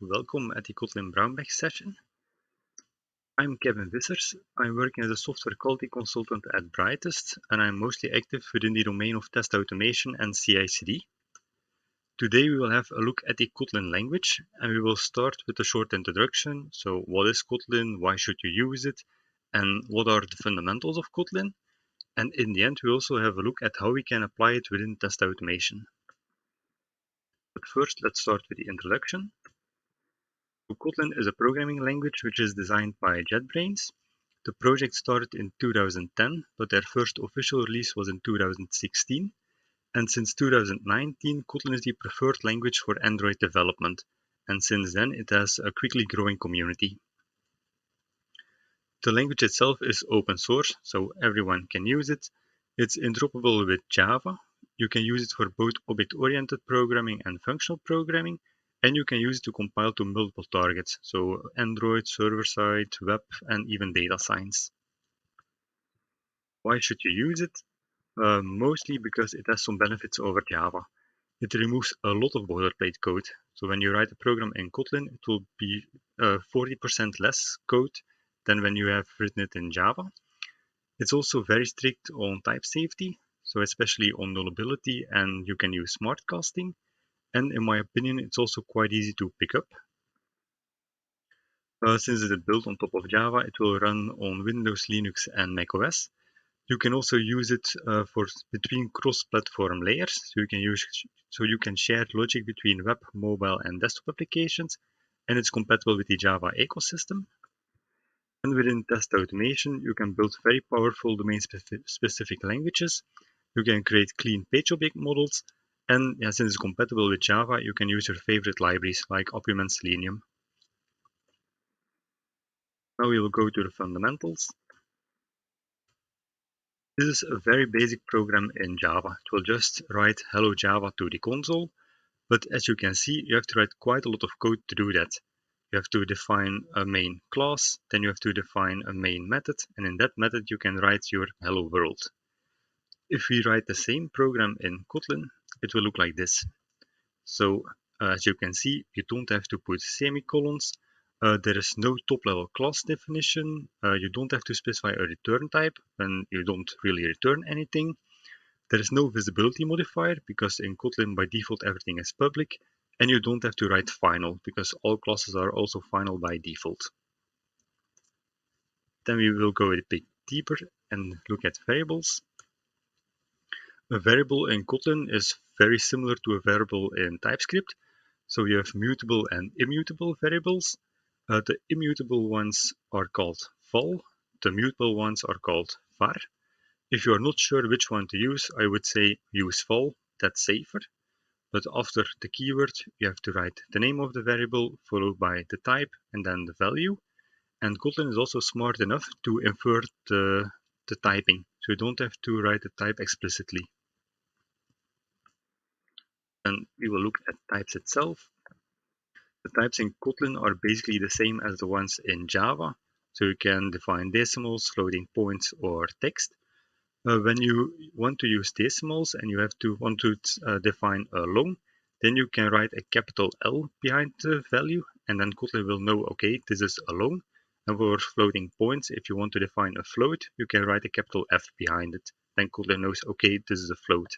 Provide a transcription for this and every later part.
Welcome at the Kotlin Brownbag session. I'm 𝗕𝗿𝗏𝗴. I'm working as a software quality consultant at Brightest, and I'm mostly active within the domain of test automation and CI/CD. Today we will have a look at the Kotlin language, and we will start with a short introduction. So what is Kotlin, why should you use it, and what are the fundamentals of Kotlin? And in the end, we also have a look at how we can apply it within test automation. But first, let's start with the introduction. Kotlin is a programming language which is designed by JetBrains. The project started in 2010, but their first official release was in 2016. And since 2019, Kotlin is the preferred language for Android development. And since then, it has a quickly growing community. The language itself is open source, so everyone can use it. It's interoperable with Java. You can use it for both object-oriented programming and functional programming. And you can use it to compile to multiple targets, so Android, server-side, web, and even data science. Why should you use it? Mostly because it has some benefits over Java. It removes a lot of boilerplate code. So when you write a program in Kotlin, it will be 40% less code than when you have written it in Java. It's also very strict on type safety, so especially on nullability, and you can use smart casting. And in my opinion, it's also quite easy to pick up. Since it is built on top of Java, it will run on Windows, Linux, and macOS. You can also use it for between cross-platform layers. So you can share logic between web, mobile, and desktop applications, and it's compatible with the Java ecosystem. And within test automation, you can build very powerful domain-specific languages. You can create clean page object models. And since it's compatible with Java, you can use your favorite libraries like Appium and Selenium. Now we will go to the fundamentals. This is a very basic program in Java. It will just write hello Java to the console. But as you can see, you have to write quite a lot of code to do that. You have to define a main class, then you have to define a main method, and in that method you can write your hello world. If we write the same program in Kotlin, it will look like this. So as you can see, you don't have to put semicolons. There is no top-level class definition. You don't have to specify a return type when you don't really return anything. There is no visibility modifier because in Kotlin by default everything is public, and you don't have to write final because all classes are also final by default. Then we will go a bit deeper and look at variables. A variable in Kotlin is very similar to a variable in TypeScript. So you have mutable and immutable variables. The immutable ones are called val. The mutable ones are called var. If you are not sure which one to use, I would say use val, that's safer. But after the keyword, you have to write the name of the variable, followed by the type and then the value. And Kotlin is also smart enough to infer the typing, so you don't have to write the type explicitly. And we will look at types itself. The types in Kotlin are basically the same as the ones in Java. So you can define decimals, floating points, or text. When you want to use decimals and you want to define a long, then you can write a capital L behind the value, and then Kotlin will know, okay, this is a long. And for floating points, if you want to define a float, you can write a capital F behind it. Then Kotlin knows, okay, this is a float.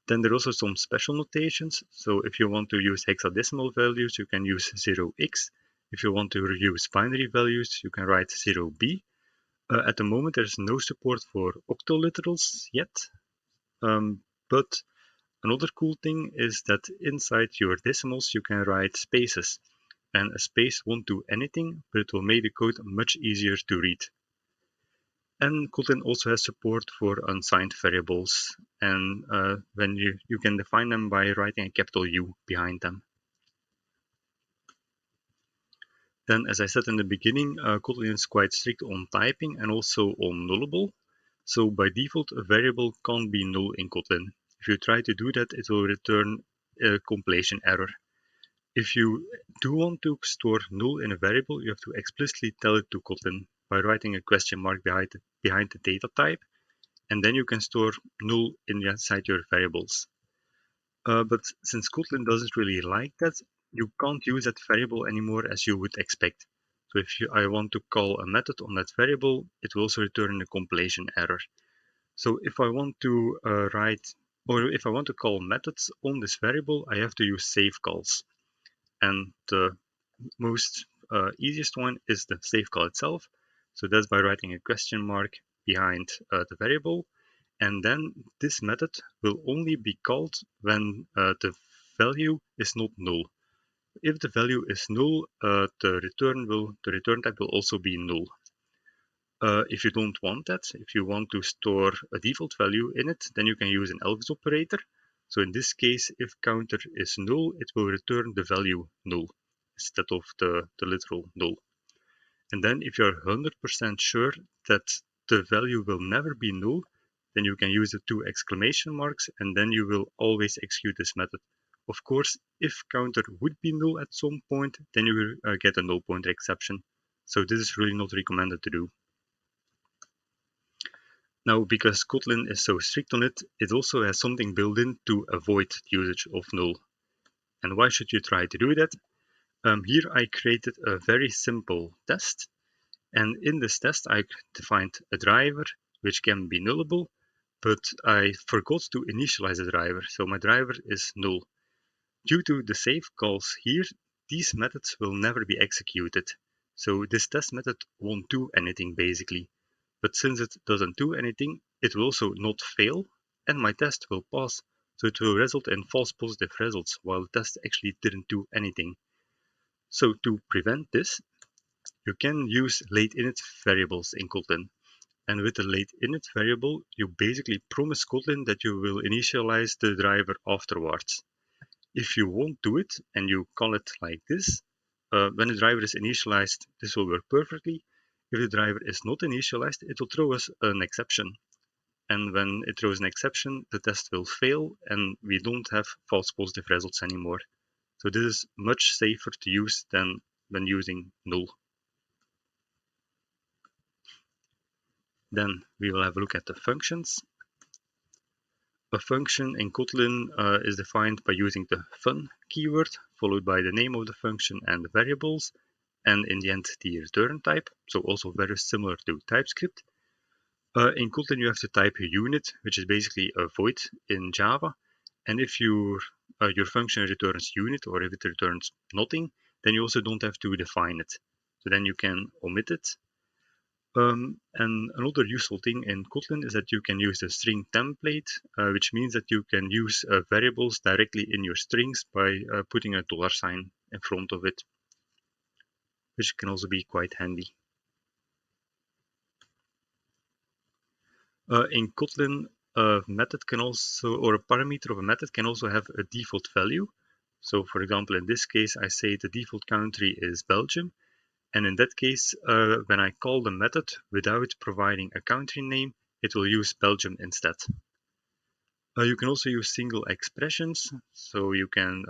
Then there are also some special notations. So if you want to use hexadecimal values, you can use 0x. If you want to use binary values, you can write 0b. At the moment, there's no support for octoliterals yet. But another cool thing is that inside your decimals, you can write spaces. And a space won't do anything, but it will make the code much easier to read. And Kotlin also has support for unsigned variables, and when you can define them by writing a capital U behind them. Then, as I said in the beginning, Kotlin is quite strict on typing and also on nullable. So by default, a variable can't be null in Kotlin. If you try to do that, it will return a compilation error. If you do want to store null in a variable, you have to explicitly tell it to Kotlin by writing a question mark behind the data type, and then you can store null inside your variables. But since Kotlin doesn't really like that, you can't use that variable anymore as you would expect. So if I want to call a method on that variable, it will also return a compilation error. So if I want to if I want to call methods on this variable, I have to use save calls. And the most easiest one is the save call itself. So that's by writing a question mark behind the variable. And then this method will only be called when the value is not null. If the value is null, the return type will also be null. If you don't want that, if you want to store a default value in it, then you can use an else operator. So in this case, if counter is null, it will return the value null instead of the literal null. And then if you're 100% sure that the value will never be null, then you can use the 2 exclamation marks, and then you will always execute this method. Of course, if counter would be null at some point, then you will get a null pointer exception. So this is really not recommended to do. Now, because Kotlin is so strict on it, it also has something built in to avoid usage of null. And why should you try to do that? Here I created a very simple test. And in this test, I defined a driver, which can be nullable, but I forgot to initialize the driver. So my driver is null. Due to the save calls here, these methods will never be executed. So this test method won't do anything basically. But since it doesn't do anything, it will also not fail, and my test will pass. So it will result in false positive results, while the test actually didn't do anything. So to prevent this, you can use late init variables in Kotlin. And with the late init variable, you basically promise Kotlin that you will initialize the driver afterwards. If you won't do it and you call it like this, when the driver is initialized, this will work perfectly. If the driver is not initialized, it will throw us an exception. And when it throws an exception, the test will fail and we don't have false positive results anymore. So this is much safer to use than when using null. Then we will have a look at the functions. A function in Kotlin is defined by using the fun keyword, followed by the name of the function and the variables, and in the end the return type, so also very similar to TypeScript. In Kotlin you have to type a unit, which is basically a void in Java, and if your function returns unit, or if it returns nothing, then you also don't have to define it. So then you can omit it. And another useful thing in Kotlin is that you can use the string template, which means that you can use variables directly in your strings by putting a $sign in front of it, which can also be quite handy. In Kotlin, a method can also, or a parameter of a method can also have a default value. So for example, in this case, I say the default country is Belgium. And in that case, when I call the method without providing a country name, it will use Belgium instead. You can also use single expressions, so you can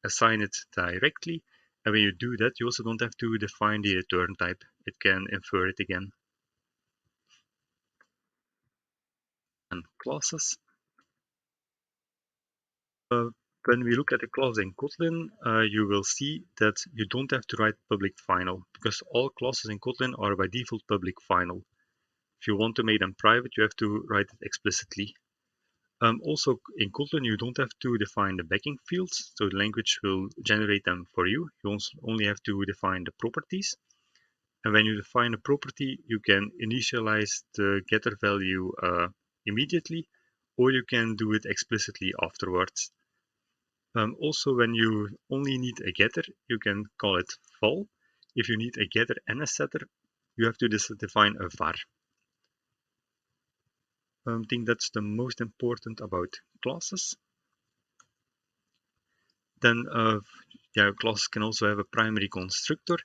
assign it directly. And when you do that, you also don't have to define the return type. It can infer it again. And classes. When we look at the class in Kotlin, you will see that you don't have to write public final, because all classes in Kotlin are by default public final. If you want to make them private, you have to write it explicitly. Also, in Kotlin, you don't have to define the backing fields, so the language will generate them for you. You only have to define the properties. And when you define a property, you can initialize the getter value immediately, or you can do it explicitly afterwards. Also, when you only need a getter, you can call it val. If you need a getter and a setter, you have to define a var. I think that's the most important about classes. Then classes can also have a primary constructor,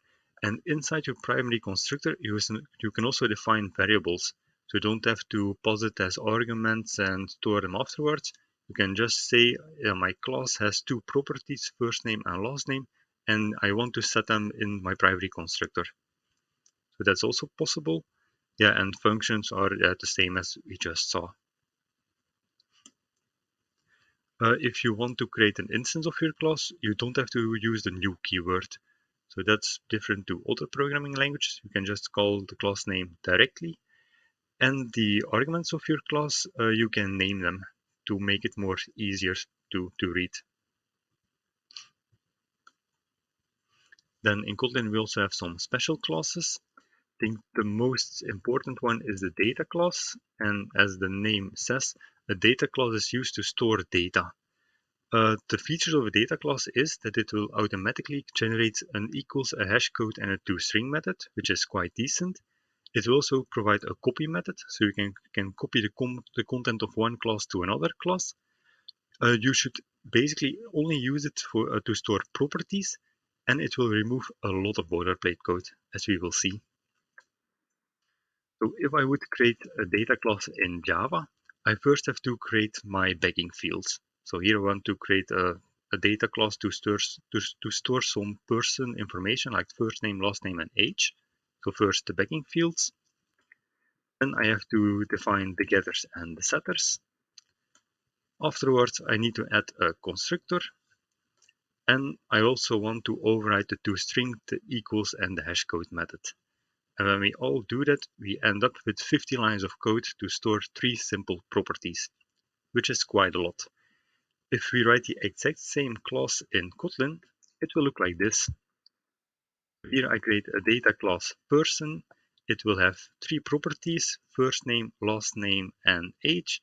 and inside your primary constructor, you can also define variables. So you don't have to pass it as arguments and store them afterwards. You can just say, my class has 2 properties, first name and last name, and I want to set them in my primary constructor. So that's also possible. Yeah, and functions are the same as we just saw. If you want to create an instance of your class, you don't have to use the new keyword. So that's different to other programming languages. You can just call the class name directly. And the arguments of your class, you can name them to make it more easier to read. Then in Kotlin, we also have some special classes. I think the most important one is the data class. And as the name says, a data class is used to store data. The features of a data class is that it will automatically generate an equals, a hash code, and a toString method, which is quite decent. It will also provide a copy method, so you can copy the content of one class to another class. You should basically only use it for to store properties, and it will remove a lot of boilerplate code, as we will see. So if I would create a data class in Java, I first have to create my begging fields. So here I want to create a data class to store some person information like first name, last name, and age. So first the begging fields. Then I have to define the getters and the setters. Afterwards, I need to add a constructor. And I also want to override the toString, the equals, and the hash code method. And when we all do that, we end up with 50 lines of code to store 3 simple properties, which is quite a lot. If we write the exact same class in Kotlin, it will look like this. Here I create a data class person. It will have 3 properties, first name, last name, and age.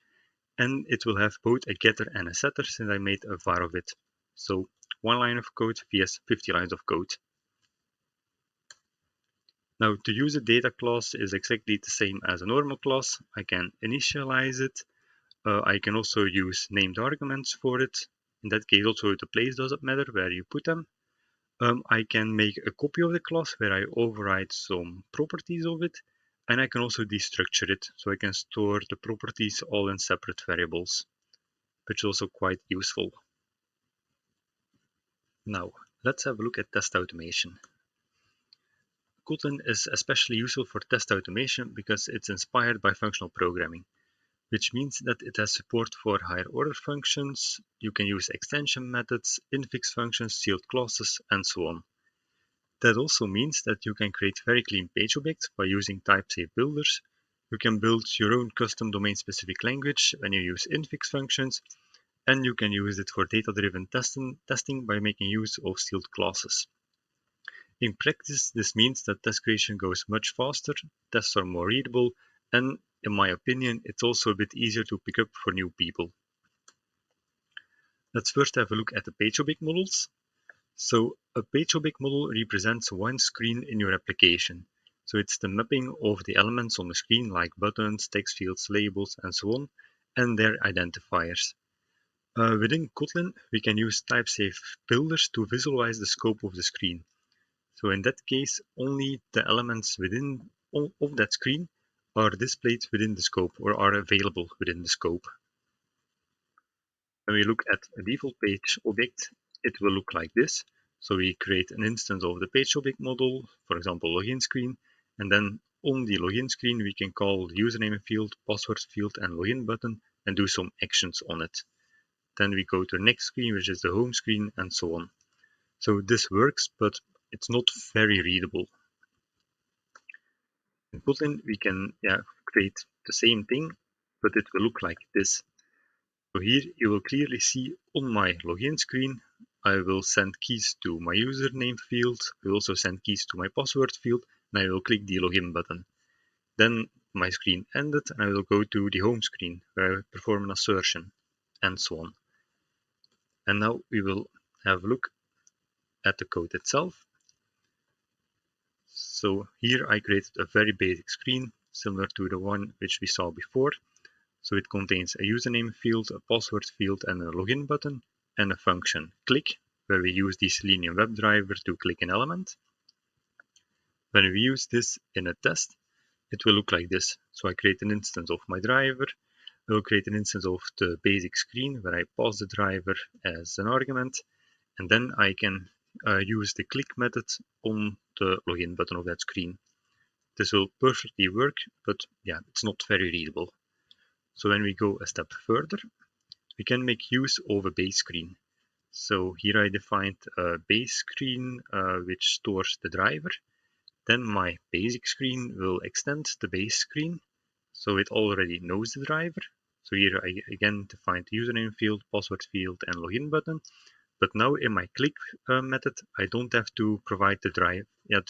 And it will have both a getter and a setter since I made a var of it. So 1 line of code vs 50 lines of code. Now, to use a data class is exactly the same as a normal class. I can initialize it. I can also use named arguments for it. In that case, also the place doesn't matter where you put them. I can make a copy of the class where I override some properties of it. And I can also destructure it. So I can store the properties all in separate variables, which is also quite useful. Now, let's have a look at test automation. Kotlin is especially useful for test automation because it's inspired by functional programming, which means that it has support for higher order functions. You can use extension methods, infix functions, sealed classes, and so on. That also means that you can create very clean page objects by using type-safe builders. You can build your own custom domain-specific language when you use infix functions, and you can use it for data-driven testing by making use of sealed classes. In practice, this means that test creation goes much faster, tests are more readable, and in my opinion, it's also a bit easier to pick up for new people. Let's first have a look at the page object models. So a page object model represents one screen in your application. So it's the mapping of the elements on the screen like buttons, text fields, labels, and so on, and their identifiers. Within Kotlin, we can use type-safe builders to visualize the scope of the screen. So in that case, only the elements within of that screen are displayed within the scope or are available within the scope. When we look at a default page object, it will look like this. So we create an instance of the page object model, for example, login screen, and then on the login screen, we can call the username field, password field, and login button and do some actions on it. Then we go to the next screen, which is the home screen, and so on. So this works, but it's not very readable. In Kotlin, we can create the same thing, but it will look like this. So here you will clearly see on my login screen, I will send keys to my username field. I will also send keys to my password field, and I will click the login button. Then my screen ended, and I will go to the home screen where I perform an assertion, and so on. And now we will have a look at the code itself. So here I created a very basic screen, similar to the one which we saw before. So it contains a username field, a password field, and a login button, and a function click, where we use the Selenium WebDriver to click an element. When we use this in a test, it will look like this. So I create an instance of my driver. I will create an instance of the basic screen where I pass the driver as an argument, and then I can use the click method on the login button of that screen. This will perfectly work, but yeah, it's not very readable. So when we go a step further, we can make use of a base screen. So here I defined a base screen which stores the driver. Then my basic screen will extend the base screen, so it already knows the driver. So here I again defined the username field, password field, and login button. But now in my click method, I don't have to provide the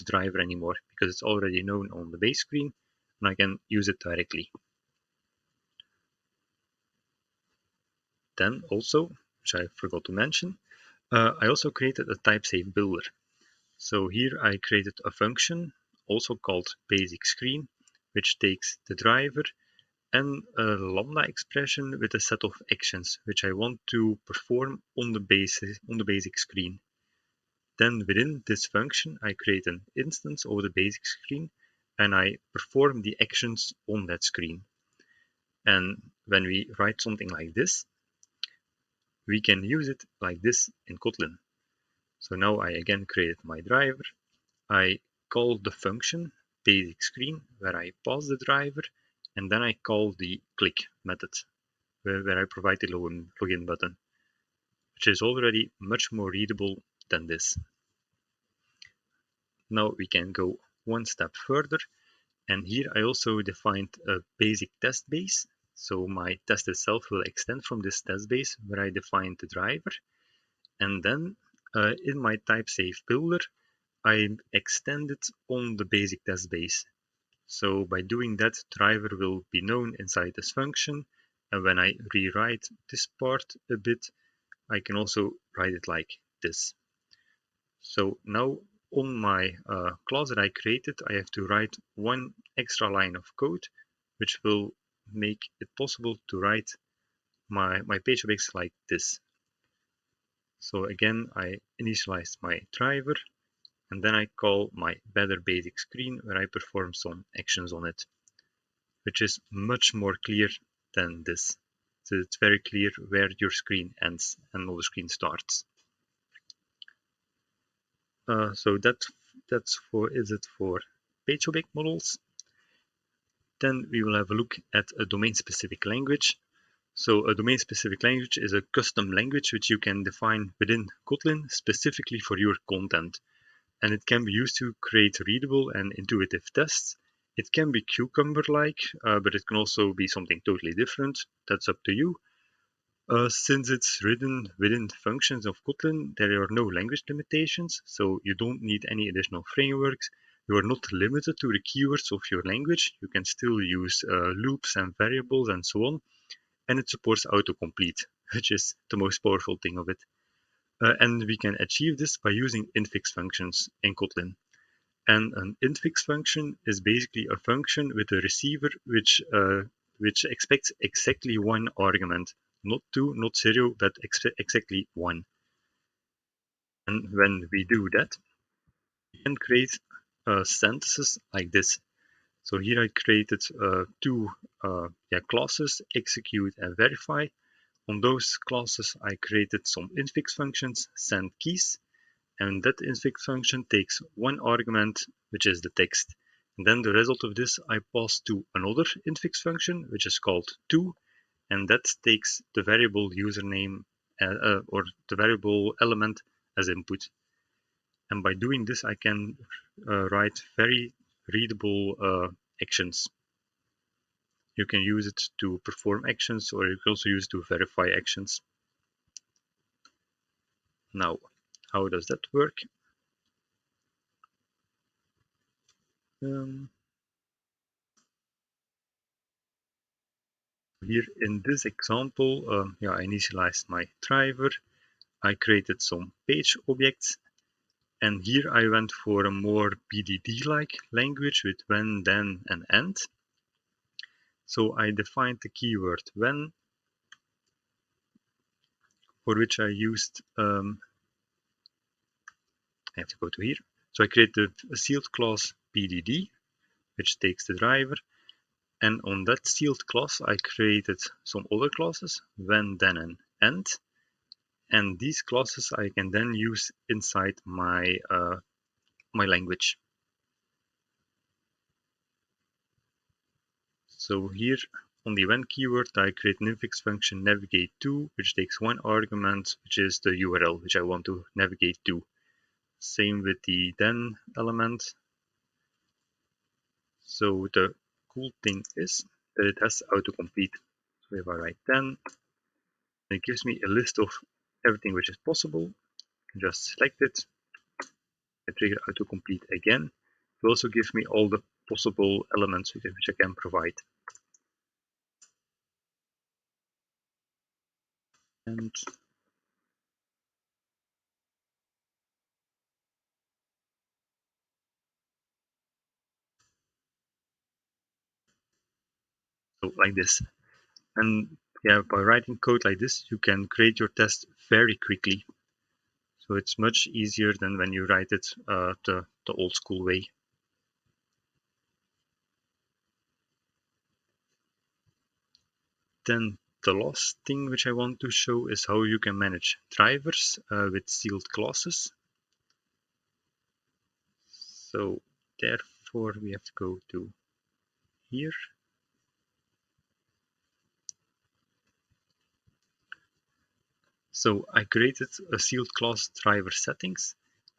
driver anymore because it's already known on the base screen, and I can use it directly. Then also, which I forgot to mention, I also created a type-safe builder. So here I created a function, also called basic screen, which takes the driver and a lambda expression with a set of actions which I want to perform on the basic screen. Then within this function, I create an instance of the basic screen and I perform the actions on that screen. And when we write something like this, we can use it like this in Kotlin. So now I again created my driver. I call the function basic screen where I pass the driver, and then I call the click method where I provide the login button, which is already much more readable than this. Now we can go one step further, and here I also defined a basic test base. So my test itself will extend from this test base where I defined the driver, and then in my type-safe builder, I extended on the basic test base. So by doing that, driver will be known inside this function, and when I rewrite this part a bit, I can also write it like this. So now on my class that I created, I have to write one extra line of code, which will make it possible to write my page objects like this. So again, I initialize my driver, and then I call my better basic screen where I perform some actions on it, which is much more clear than this. So it's very clear where your screen ends and another screen starts. So that's it for page object models. Then we will have a look at a domain-specific language. So a domain-specific language is a custom language which you can define within Kotlin specifically for your content. And it can be used to create readable and intuitive tests. It can be Cucumber-like, but it can also be something totally different. That's up to you. Since it's written within functions of Kotlin, there are no language limitations, so you don't need any additional frameworks. You are not limited to the keywords of your language. You can still use loops and variables and so on. And it supports autocomplete, which is the most powerful thing of it. And we can achieve this by using infix functions in Kotlin. And an infix function is basically a function with a receiver which expects exactly one argument. Not 2, not 0, but exactly 1. And when we do that, we can create sentences like this. So here I created two classes, execute and verify. On those classes, I created some infix functions, send keys, and that infix function takes one argument, which is the text. And then the result of this I pass to another infix function, which is called to, and that takes the variable username or the variable element as input. And by doing this, I can write very readable actions. You can use it to perform actions, or you can also use it to verify actions. Now, how does that work? Here in this example, I initialized my driver. I created some page objects, and here I went for a more BDD-like language with when, then, and end. So I defined the keyword when, for which I used, I have to go to here. So I created a sealed class BDD, which takes the driver. And on that sealed class, I created some other classes, when, then, and end. And these classes I can then use inside my my language. So here on the when keyword, I create an infix function navigate to, which takes one argument, which is the URL which I want to navigate to. Same with the then element. So the cool thing is that it has autocomplete. So if I write then, it gives me a list of everything which is possible. I can just select it. I trigger autocomplete again. It will also give me all the possible elements which I can provide. And so like this. And yeah, by writing code like this, you can create your test very quickly. So it's much easier than when you write it the old school way. Then the last thing which I want to show is how you can manage drivers with sealed classes. So therefore we have to go to here. So I created a sealed class driver settings,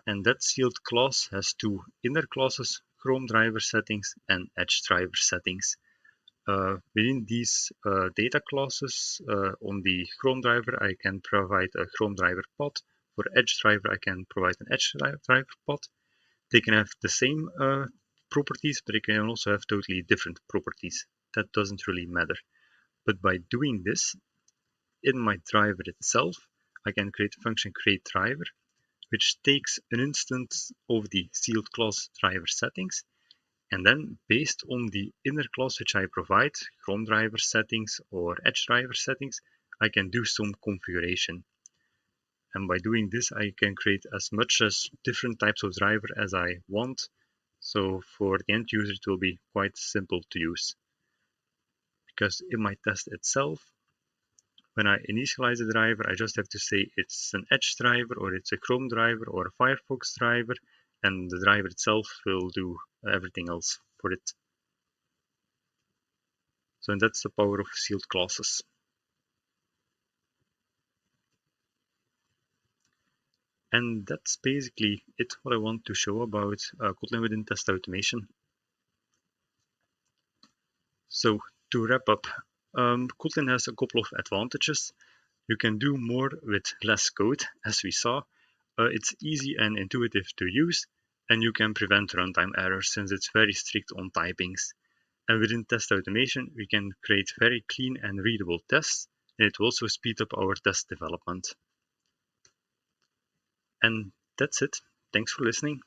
and that sealed class has two inner classes, Chrome driver settings and Edge driver settings. Within these data classes, on the Chrome driver, I can provide a Chrome driver path. For Edge driver, I can provide an Edge driver path. They can have the same properties, but they can also have totally different properties. That doesn't really matter. But by doing this, in my driver itself, I can create a function createDriver, which takes an instance of the sealed class driver settings, and then based on the inner class which I provide, Chrome driver settings or Edge driver settings, I can do some configuration. And by doing this, I can create as much as different types of driver as I want. So for the end user, it will be quite simple to use. Because in my test itself, when I initialize the driver, I just have to say it's an Edge driver, or it's a Chrome driver, or a Firefox driver, and the driver itself will do everything else for it. So that's the power of sealed classes. And that's basically it, what I want to show about Kotlin within test automation. So to wrap up, Kotlin has a couple of advantages. You can do more with less code, as we saw. It's easy and intuitive to use, and you can prevent runtime errors since it's very strict on typings. And within test automation, we can create very clean and readable tests, and it will also speed up our test development. And that's it. Thanks for listening.